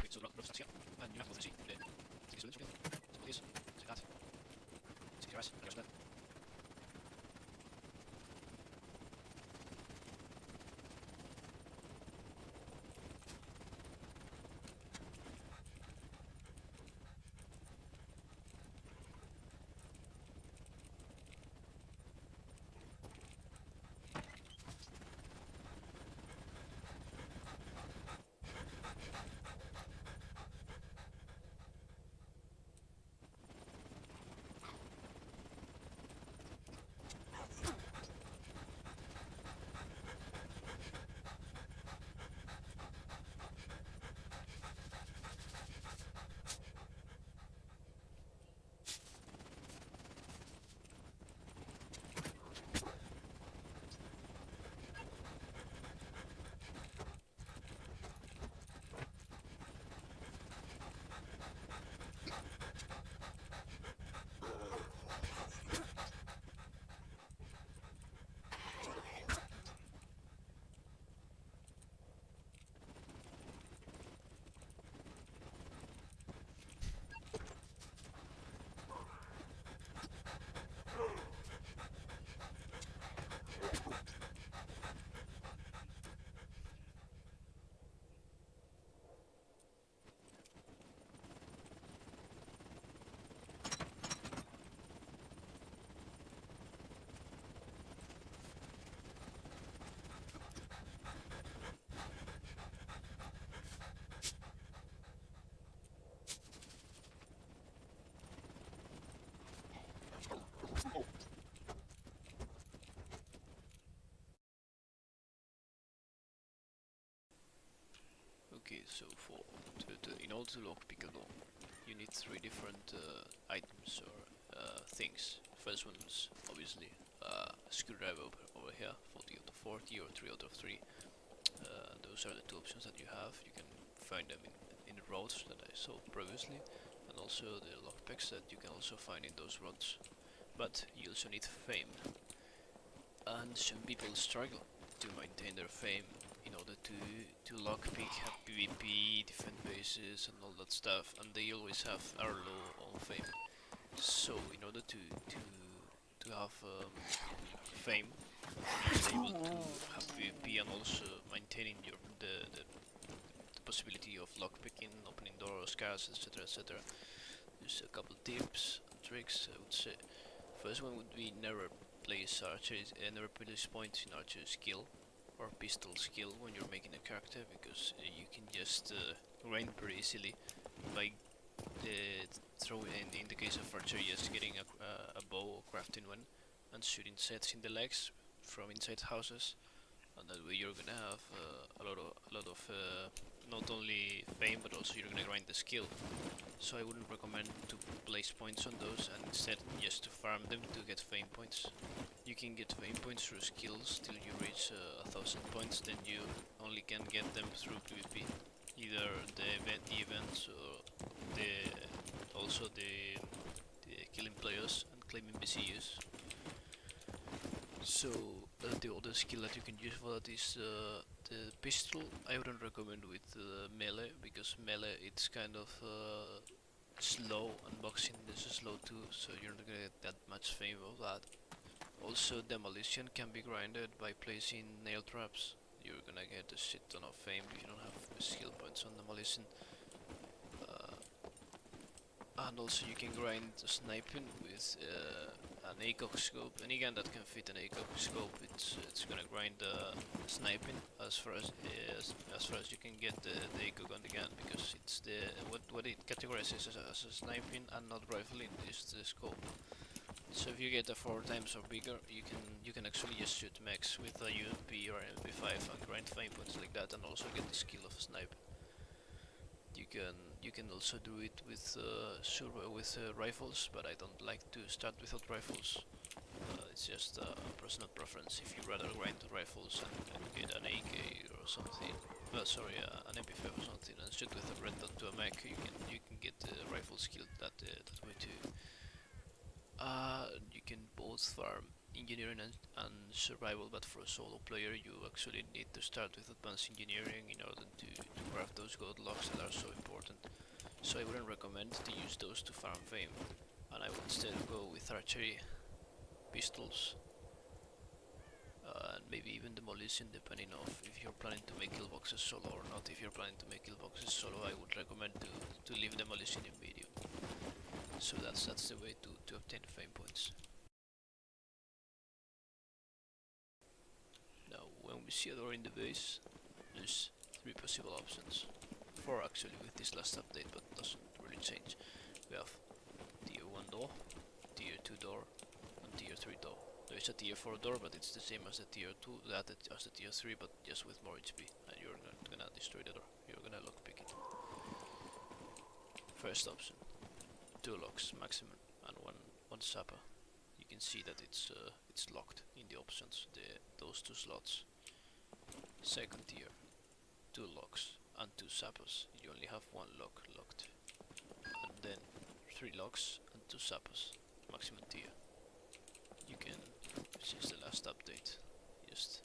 så bra sia and you have to see the solution so this so that securize that Okay, so in order to lockpick a door, you need three different items or things. First one is obviously a screwdriver over here, 40 out of 40 or 3 out of 3. Those are the two options that you have. You can find them in the rods that I saw previously, and also the lockpicks that you can also find in those rods. But you also need fame, and some people struggle to maintain their fame in order to lockpick, have PvP, defend bases and all that stuff, and they always have are low on fame. So in order to have fame, being able to have PvP and also maintaining the possibility of lockpicking, opening doors, cards, etc, etc. Just a couple tips and tricks I would say. First one would be never place archers, never place points in archer skill or pistol skill when you're making a character, because you can just grind pretty easily by throwing, in the case of archer, just getting a bow or crafting one and shooting sets in the legs from inside houses, and that way you're gonna have a lot of not only fame but also you're gonna grind the skill. So I wouldn't recommend to place points on those, and instead just to farm them to get fame points. You can get fame points through skills till you reach 1000 points, then you only can get them through PvP. Either the events or the killing players and claiming BCUs. So the other skill that you can use for that is the pistol. I wouldn't recommend with melee, because melee it's kind of slow, and boxing is slow too, so you're not gonna get that much fame of that. Also demolition can be grinded by placing nail traps. You're gonna get a shit ton of fame if you don't have skill points on demolition. And also you can grind sniping with an ACOG scope. Any gun that can fit an ACOG scope, it's gonna grind sniping as far as you can get the ACOG on the gun, because it's what it categorizes as a sniping and not rifling is the scope. So if you get a 4 times or bigger, you can actually just shoot mechs with a UMP or MP5 and grind fame points like that, and also get the skill of snipe. You can also do it with rifles, but I don't like to start without rifles. It's just a personal preference. If you rather grind rifles and get an AK or something, an MP5 or something, and shoot with a red dot to a mech, you can get the rifle skill that way too. You can both farm engineering and survival, but for a solo player you actually need to start with advanced engineering in order to craft those gold locks that are so important. So I wouldn't recommend to use those to farm fame, and I would instead go with archery, pistols, and maybe even demolition, depending on if you're planning to make kill boxes solo or not. If you're planning to make kill boxes solo, I would recommend to leave demolition in medium. So that's the way to obtain fame points. Now, when we see a door in the base, there's 3 possible options. 4 actually with this last update, but doesn't really change. We have tier 1 door, tier 2 door, and tier 3 door. There is a tier 4 door, but it's the same as the tier 2, as the tier 3, but just with more HP, and you're not gonna destroy the door, you're gonna lockpick it. First option, 2 locks maximum, and one sapper. You can see that it's locked in the options, those 2 slots. Second tier, 2 locks and 2 sappers. You only have 1 lock locked. And then 3 locks and 2 sappers, maximum tier. You can, since the last update, just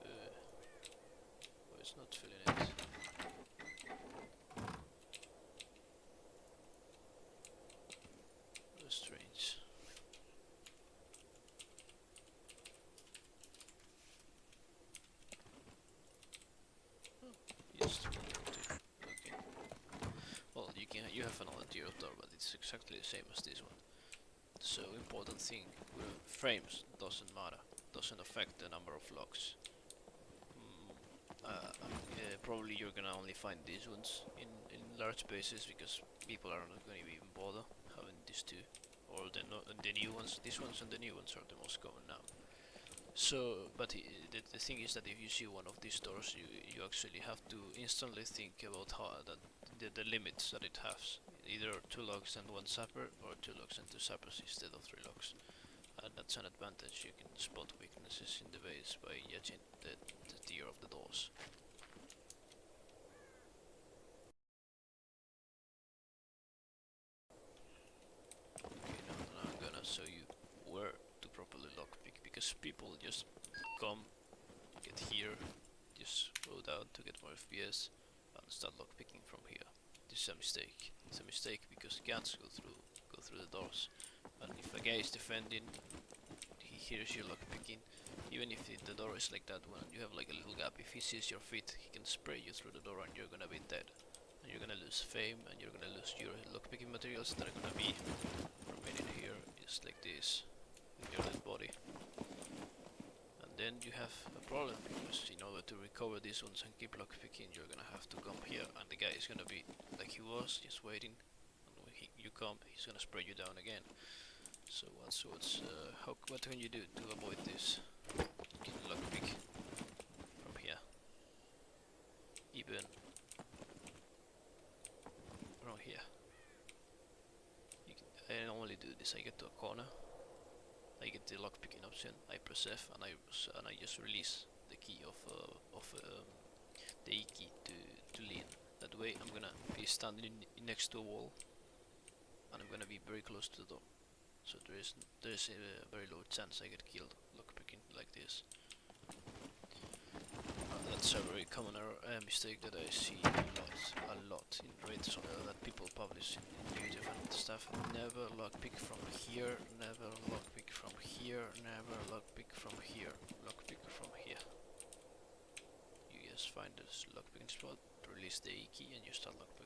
oh, it's not filling it. That's strange. Just okay. Well, you have another tier of door, but it's exactly the same as this one. So important thing with frames doesn't matter, doesn't affect the number of locks. Probably you're gonna only find these ones in large bases because people are not gonna even bother having these 2, or the new ones. These ones and the new ones are the most common now. So, but the thing is that if you see one of these doors, you actually have to instantly think about how the limits that it has. Either 2 locks and 1 sapper, or 2 locks and 2 sappers instead of 3 locks. And that's an advantage. You can spot weaknesses in the base by judging the tier of the doors. Okay, now I'm gonna show you where to properly lockpick, because people just come, get here, just go down to get more FPS, and start lockpicking from here. This is a mistake. It's a mistake because guns go through the doors, and if a guy is defending, he hears you lockpicking. Even if the door is like that one, and you have like a little gap, if he sees your feet, he can spray you through the door, and you're gonna be dead. And you're gonna lose fame, and you're gonna lose your lockpicking materials that are gonna be remaining here, just like this, in your dead body. And then you have a problem, because in order to recover these ones and keep lockpicking, you're gonna have to come here, and the guy is gonna be like he was, just waiting. And when you come, he's gonna spray you down again. So what can you do to avoid this? You can lockpick from here. Even from here. I normally do this. I get to a corner, I get the lockpicking option, I press F, and I just release the key of the E key to lean. That way I'm gonna be standing next to a wall, and I'm gonna be very close to the door. So there is a very low chance I get killed lockpicking like this. That's a very common mistake that I see a lot in raids that people publish in YouTube and stuff. Never lockpick from here, never lockpick from here, never lockpick from here, lockpick from here. You just find this lockpicking spot, release the E key, and you start lockpicking.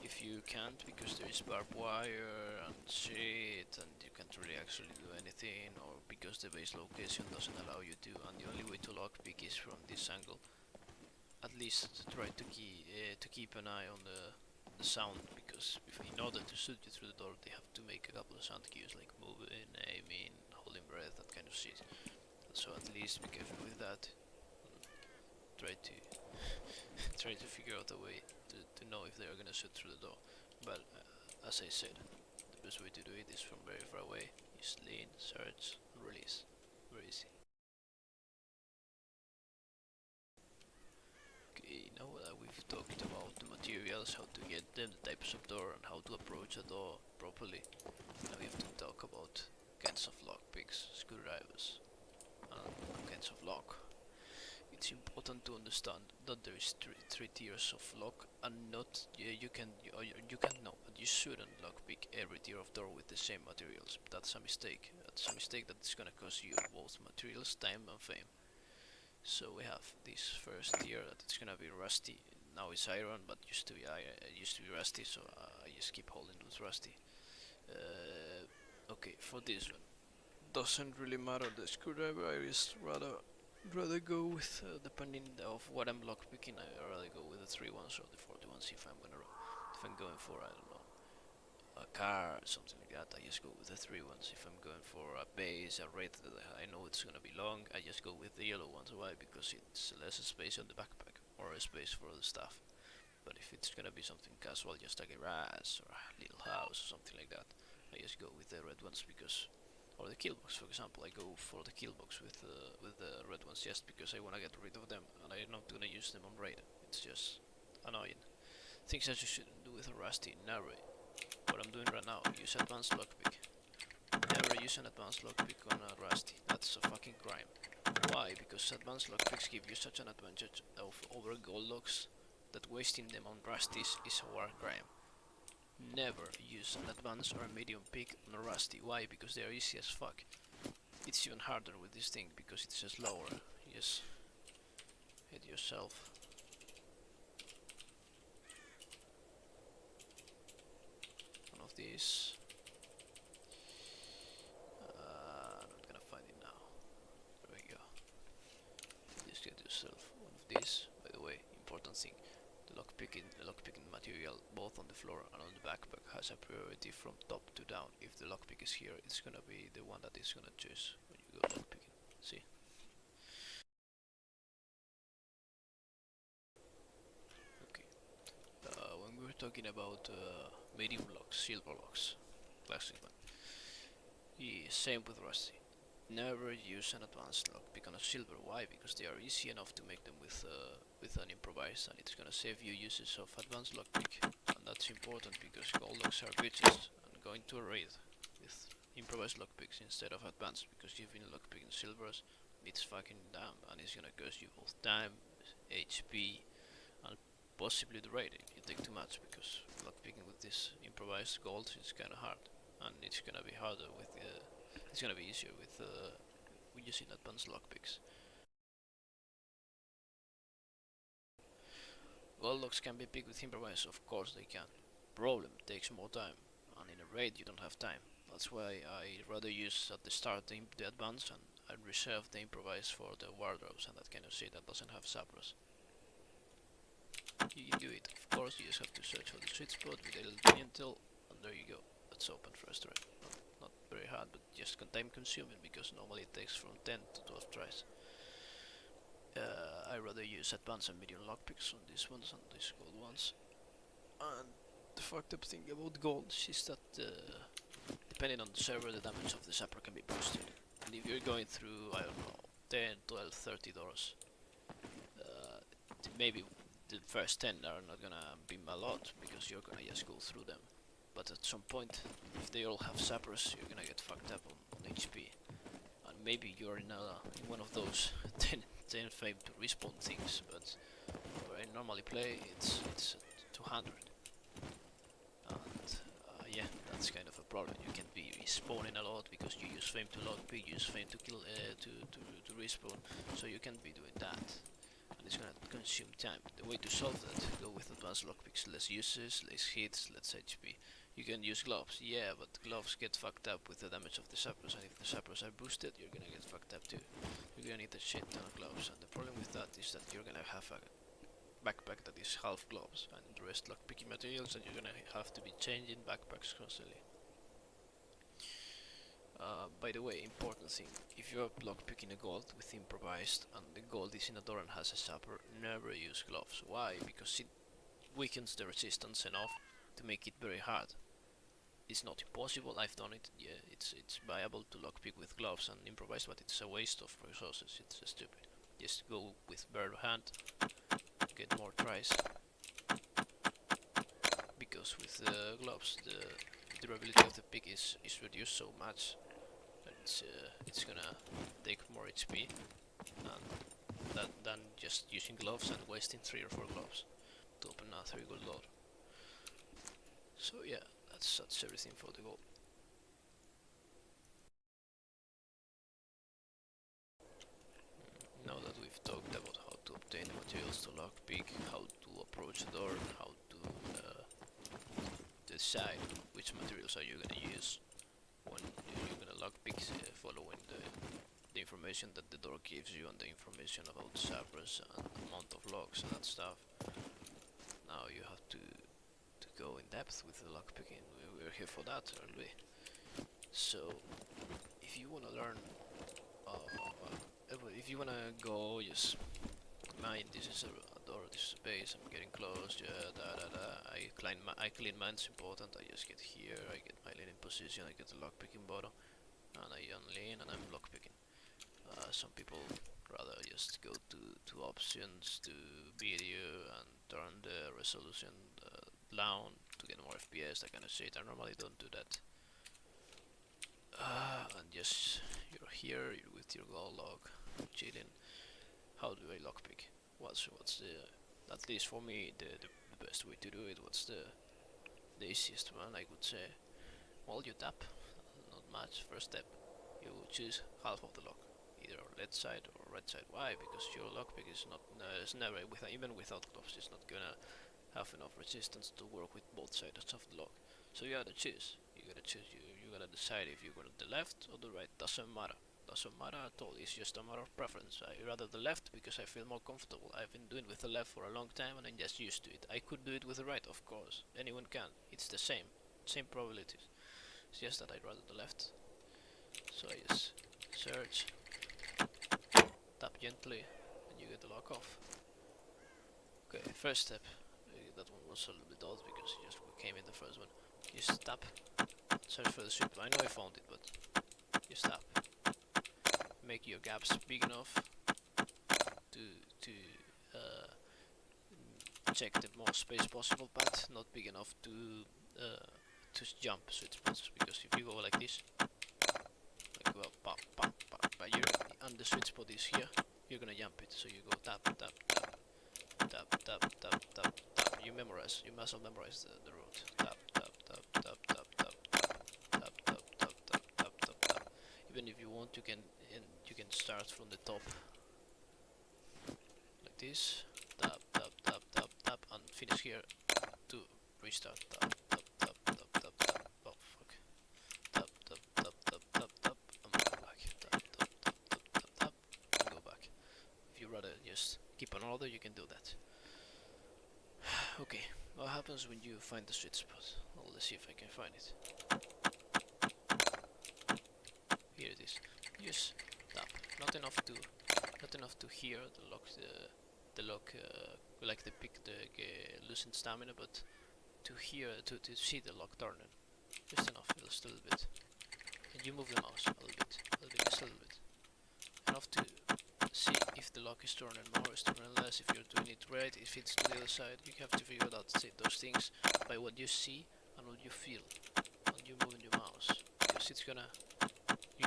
If you can't, because there is barbed wire and shit, and you can't really actually do anything, or because the base location doesn't allow you to, and the only way to lockpick is from this angle, at least try to keep an eye on the sound, because in order to shoot you through the door, they have to make a couple of sound cues, like moving, aiming, holding breath, that kind of shit. So at least be careful with that. Try to figure out a way to know if they are gonna shoot through the door. But as I said, the best way to do it is from very far away. Just lean, search, release. Very easy. Okay, now that we've talked about the materials, how to get them, the types of door, and how to approach a door properly, now we have to talk about kinds of lockpicks, screwdrivers, and all kinds of lock. It's important to understand that there is three tiers of lock, and not you can know, but you shouldn't lockpick every tier of door with the same materials. That's a mistake. That's a mistake that's gonna cost you both materials, time, and fame. So we have this first tier that it's gonna be rusty. Now it's iron, but used to be rusty. So I just keep holding with rusty. Okay, for this one, doesn't really matter the screwdriver. I just rather go with depending of what I'm lockpicking. I rather go with the 3-1s or the 41s if I'm going for, I don't know, a car or something like that. I just go with the 3-1s. If I'm going for a base, a raid that I know it's gonna be long, I just go with the yellow ones. Why? Because it's less space on the backpack or a space for the stuff. But if it's gonna be something casual, just a garage or a little house or something like that, I just go with the red ones because, or the kill box, for example. I go for the kill box with the red ones just because I wanna get rid of them and I'm not gonna use them on raid. It's just annoying. Things that you shouldn't do with a rusty. Never. What I'm doing right now, use advanced lockpick. Never use an advanced lockpick on a rusty. That's a fucking crime. Why? Because advanced lockpicks give you such an advantage over gold locks that wasting them on rusties is a war crime. Never use an advanced or a medium pick on a rusty. Why? Because they are easy as fuck. It's even harder with this thing because it's just lower. You just hit yourself. One of these. Not gonna find it now. There we go. Just get yourself one of these. By the way, important thing. The lockpicking material, both on the floor and on the backpack, has a priority from top to down. If the lockpick is here, it's gonna be the one that is gonna choose when you go lockpicking. See? Okay. When we were talking about medium locks, silver locks, classic one. Yeah, same with rusty. Never use an advanced lockpick on a silver. Why? Because they are easy enough to make them with an improvised, and it's gonna save you uses of advanced lockpick. And that's important because gold locks are bitches, and going to a raid with improvised lockpicks instead of advanced, because you've been lockpicking silvers, it's fucking dumb, and it's gonna cost you both time, HP, and possibly the raid if you take too much, because lockpicking with this improvised gold is kinda hard, and it's gonna be harder with it's gonna be easier with using advanced lockpicks. Gold locks can be picked with improvise, of course they can. Problem takes more time, and in a raid you don't have time. That's why I rather use at the start the advance and I reserve the improvise for the wardrobes and that kind of shit that doesn't have sapros. You can do it, of course. You just have to search for the sweet spot with a little intel, and there you go. Let's open first try. Not very hard, but just time consuming because normally it takes from 10 to 12 tries. I rather use advanced and medium lockpicks on these ones and these gold ones. And the fucked up thing about gold is that depending on the server, the damage of the sapper can be boosted. And if you're going through, I don't know, 10, 12, $30, maybe the first 10 are not gonna be a lot because you're gonna just go through them. But at some point, if they all have sappers, you're gonna get fucked up on HP. And maybe you're in one of those 10 fame to respawn things, but where I normally play, it's 200. And yeah, that's kind of a problem. You can be respawning a lot because you use fame to lockpick, you use fame to kill, to respawn, so you can't be doing that. And it's gonna consume time. The way to solve that, go with advanced lockpicks, less uses, less hits, less HP. You can use gloves, yeah, but gloves get fucked up with the damage of the sappers, and if the sappers are boosted, you're gonna get fucked up too. You're gonna need a shit ton of gloves, and the problem with that is that you're gonna have a backpack that is half gloves, and the rest lockpicking materials, and you're gonna have to be changing backpacks constantly. By the way, important thing, if you're lockpicking a gold with improvised and the gold is in a door and has a sapper, never use gloves. Why? Because it weakens the resistance enough to make it very hard. It's not impossible, I've done it, yeah, it's viable to lockpick with gloves and improvise, but it's a waste of resources, it's stupid. Just go with bare hand, get more tries, because with the gloves the durability of the pick is reduced so much it's gonna take more HP than just using gloves and wasting 3 or 4 gloves to open a 3 gold load. So yeah, that's everything for the gold. Now that we've talked about how to obtain the materials to lockpick, how to approach the door, how to decide which materials are you gonna use when you're gonna lockpick, following the information that the door gives you and the information about sappers and amount of locks and that stuff. Now you have to go in depth with the lockpicking. We're here for that, aren't we? So if you wanna learn, if you wanna go, just mind this is a door, this is a base, I'm getting close, yeah, I clean mine's important, I just get here, I get my lean in position, I get the lockpicking bottom, and I unlean and I'm lockpicking. Some people rather just go to options, to video, and turn the resolution down to get more FPS, that kind of shit. I normally don't do that. And just, you're here, you're with your gold log, chilling. How do I lockpick? What's the, at least for me, the best way to do it? What's the easiest one, I would say? Well, you tap, not much. First step, you choose half of the lock, either left side or right side. Why? Because your lockpick is not, it's never, even without gloves, it's not gonna have enough resistance to work with both sides of the lock. So you gotta choose. You gotta decide if you're going to the left or the right. Doesn't matter. Doesn't matter at all. It's just a matter of preference. I rather the left because I feel more comfortable. I've been doing with the left for a long time and I'm just used to it. I could do it with the right, of course. Anyone can. It's the same probabilities. It's just that I'd rather the left. So I just search, tap gently, and you get the lock off. Okay, first step. That one was a little bit odd because it just came in the first one. Just tap, search for the sweep. I know I found it, but just tap. Make your gaps big enough to check the more space possible, but not big enough to jump sweet spots. Because if you go like this, like well, pop, pop, pop, but and the sweet spot is here, you're gonna jump it. So you go tap, tap, tap, tap, tap, tap, tap, tap. You memorize. You must memorize the route. Tap, tap, tap, tap, tap, tap, tap, tap, tap, tap, tap, tap, tap. Even if you want, you can start from the top, like this. Tap, tap, tap, tap, tap, and finish here to restart. Tap, tap, tap, tap, tap, tap. Oh fuck. Tap, tap, tap, tap, tap, tap, and go back. Tap, tap, tap, tap, tap, tap, and go back. If you rather just keep an order, you can do that. Okay, what happens when you find the sweet spot? Well, let's see if I can find it. Here it is. Just tap. Not enough to hear the lock, like the pick, the loosened stamina, but to hear, to see the lock turning. Just enough, just a little bit. And you move the mouse a little bit, just a little bit. Enough to see if the lock is turning more, is turning less, if you're doing it right, if it's to the other side. You have to figure out those things by what you see and what you feel when you're moving your mouse, because it's gonna,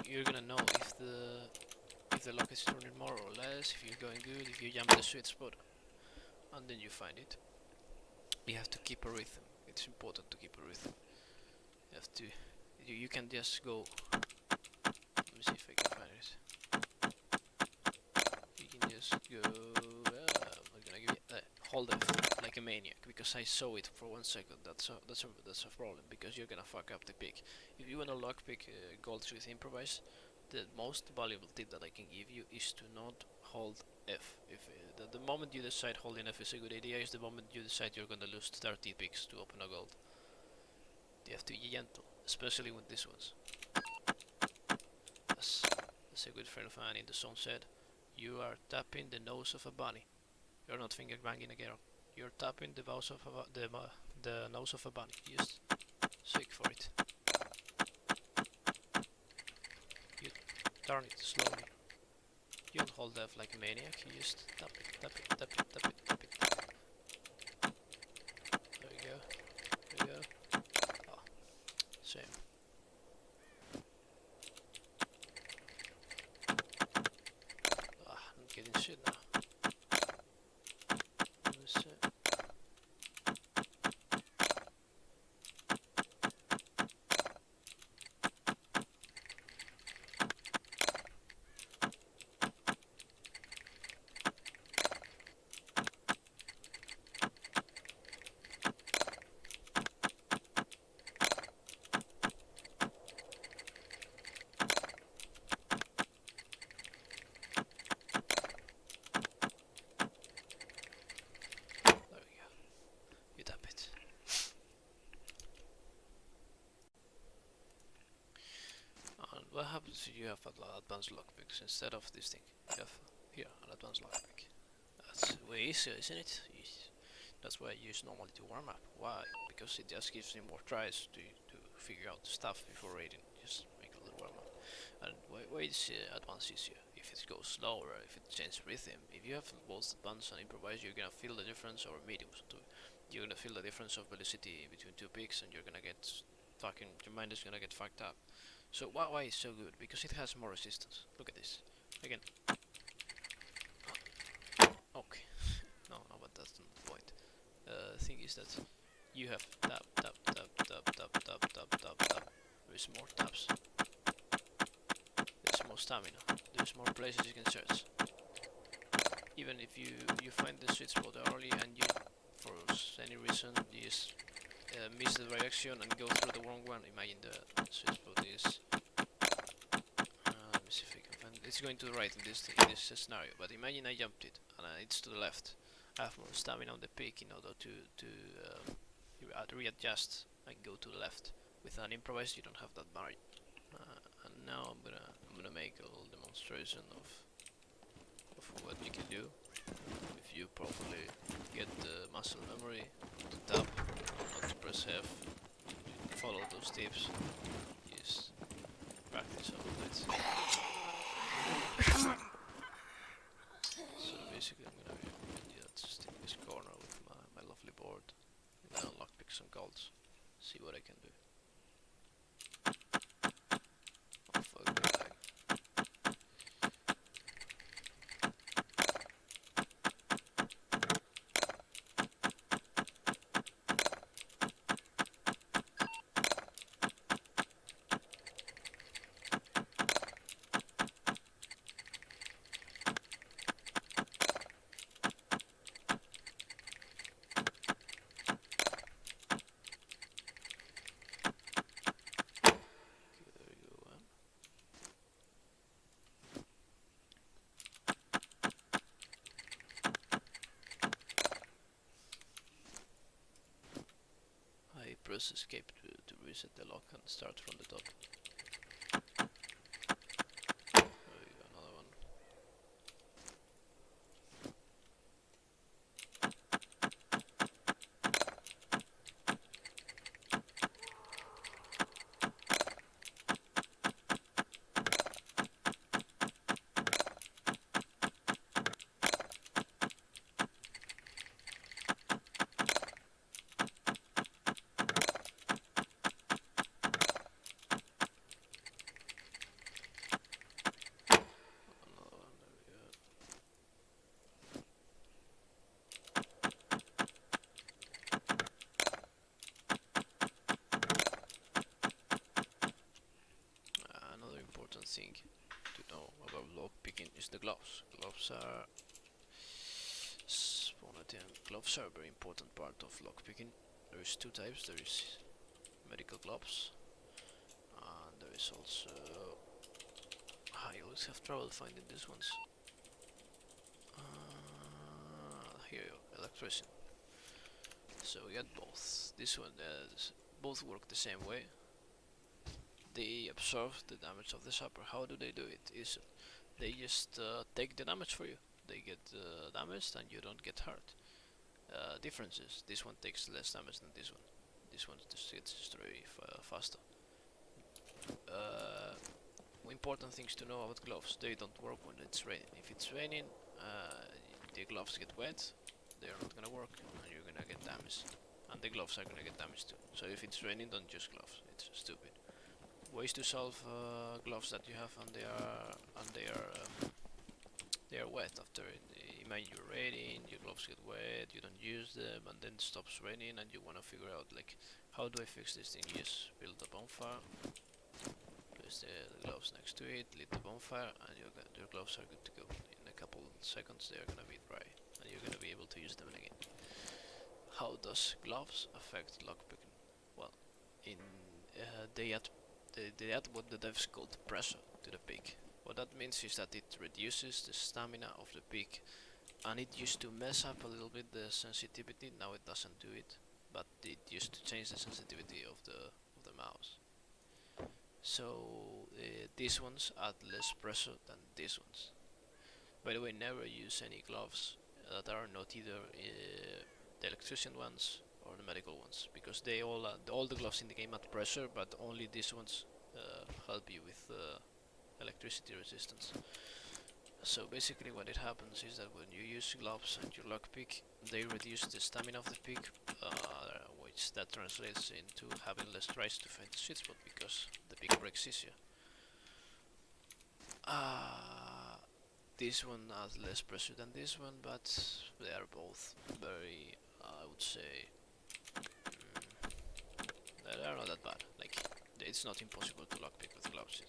you're gonna know if the lock is turning more or less, if you're going good, if you jump the sweet spot, and then you find it. You have to keep a rhythm. It's important to keep a rhythm. You have to, you can just go. Let me see if I can find it. You can just go. I'm gonna give you hold F like a maniac, because I saw it for 1 second. That's a problem, because you're gonna fuck up the pick. If you wanna lockpick gold with improvise, the most valuable tip that I can give you is to not hold F. If the moment you decide holding F is a good idea is the moment you decide you're gonna lose 30 picks to open a gold. You have to be gentle, especially with these ones. As a good friend of mine in the song said, you are tapping the nose of a bunny. You're not finger banging a girl. You're tapping the nose of the nose of a bunny. Just seek for it. You turn it slowly. You don't hold F like a maniac. You just tap it, tap it, tap it, tap it, tap it, tap it. There we go. There we go. Oh, same. happens if you have advanced lockpicks instead of this thing? You have here an advanced lockpick. That's way easier, isn't it? That's why I use normally to warm up. Why? Because it just gives me more tries to figure out the stuff before raiding. Just make a little warm up. And why is advanced easier? If it goes slower, if it changes rhythm. If you have both advanced and improvise, you're gonna feel the difference, or mediums too. You're gonna feel the difference of velocity between two peaks, and you're gonna get fucking. Your mind is gonna get fucked up. So why is so good? Because it has more resistance. Look at this. Again. Okay. No, but that's not the point. Thing is that you have tap, tap, tap, tap, tap, tap, tap, tap, tap. There's more taps. There's more stamina. There's more places you can search. Even if you find the sweet spot early and you, for any reason, you just miss the direction and go through the wrong one. Imagine the sweet spot is. Let me see if I can find it. It's going to the right in this scenario, but imagine I jumped it and it's to the left. I have more stamina on the peak in order to readjust and go to the left. With an improvised, you don't have that margin. And now I'm gonna make a little demonstration of what you can do if you properly get the muscle memory to tap, not to press F, follow those tips, just practice all of it. So basically I'm gonna just in this corner with my lovely board and lockpick some golds, see what I can do. Oh fuck the lag. Press escape to reset the lock and start from the top. There we go, another one. Thing to know about lockpicking is the gloves. Gloves are gloves are a very important part of lockpicking. There is two types. There is medical gloves, and there is also I always have trouble finding these ones. Here you go, electrician. So we got both. This one both work the same way. They absorb the damage of the sapper. How do they do it? Is they just take the damage for you. They get damaged and you don't get hurt. Differences. This one takes less damage than this one. This one just gets destroyed faster. Important things to know about gloves. They don't work when it's raining. If it's raining, the gloves get wet. They are not gonna work, and you're gonna get damaged. And the gloves are gonna get damaged too. So if it's raining, don't use gloves. It's stupid. Ways to solve gloves that you have and they are wet after imagine you're raiding, your gloves get wet, you don't use them, and then it stops raining, and you want to figure out like how do I fix this thing? You just build a bonfire, place the gloves next to it, lit the bonfire, and your gloves are good to go. In a couple seconds they are gonna be dry, and you're gonna be able to use them again. How does gloves affect lockpicking? Well, in they add what the devs called pressure to the peak. What that means is that it reduces the stamina of the peak, and it used to mess up a little bit the sensitivity. Now it doesn't do it, but it used to change the sensitivity of the mouse. So these ones add less pressure than these ones. By the way, never use any gloves that are not either the electrician ones or the medical ones, because they all the gloves in the game add pressure, but only these ones help you with electricity resistance. So basically what it happens is that when you use gloves and you lockpick, they reduce the stamina of the pick, which that translates into having less tries to find the sweet spot because the pick breaks easier. This one has less pressure than this one, but they are both very, I would say, they are not that bad. Like, it's not impossible to lockpick with gloves,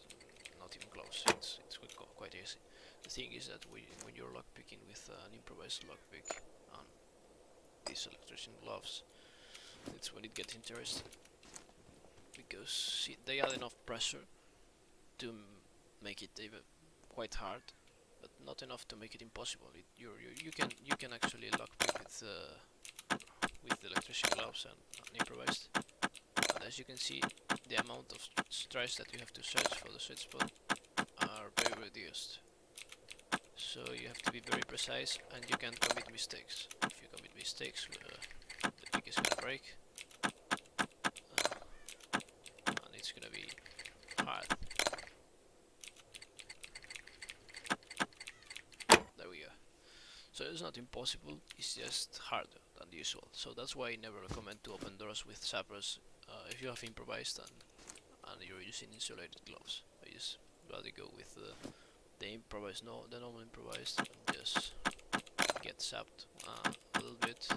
not even close, it's quite easy. The thing is that when you're lockpicking with an improvised lockpick and these electrician gloves, it's when it gets interesting, because they add enough pressure to make it even quite hard, but not enough to make it impossible. You can actually lockpick with the electrician gloves and improvised. And as you can see, the amount of tries that you have to search for the sweet spot are very reduced. So you have to be very precise, and you can't commit mistakes. If you commit mistakes, the pick is gonna break, and it's gonna be hard. There we go. So it's not impossible, it's just harder than usual. So that's why I never recommend to open doors with sappers if you have improvised and you're using insulated gloves. I just rather go with the improvised, the normal improvised, and just get sapped a little bit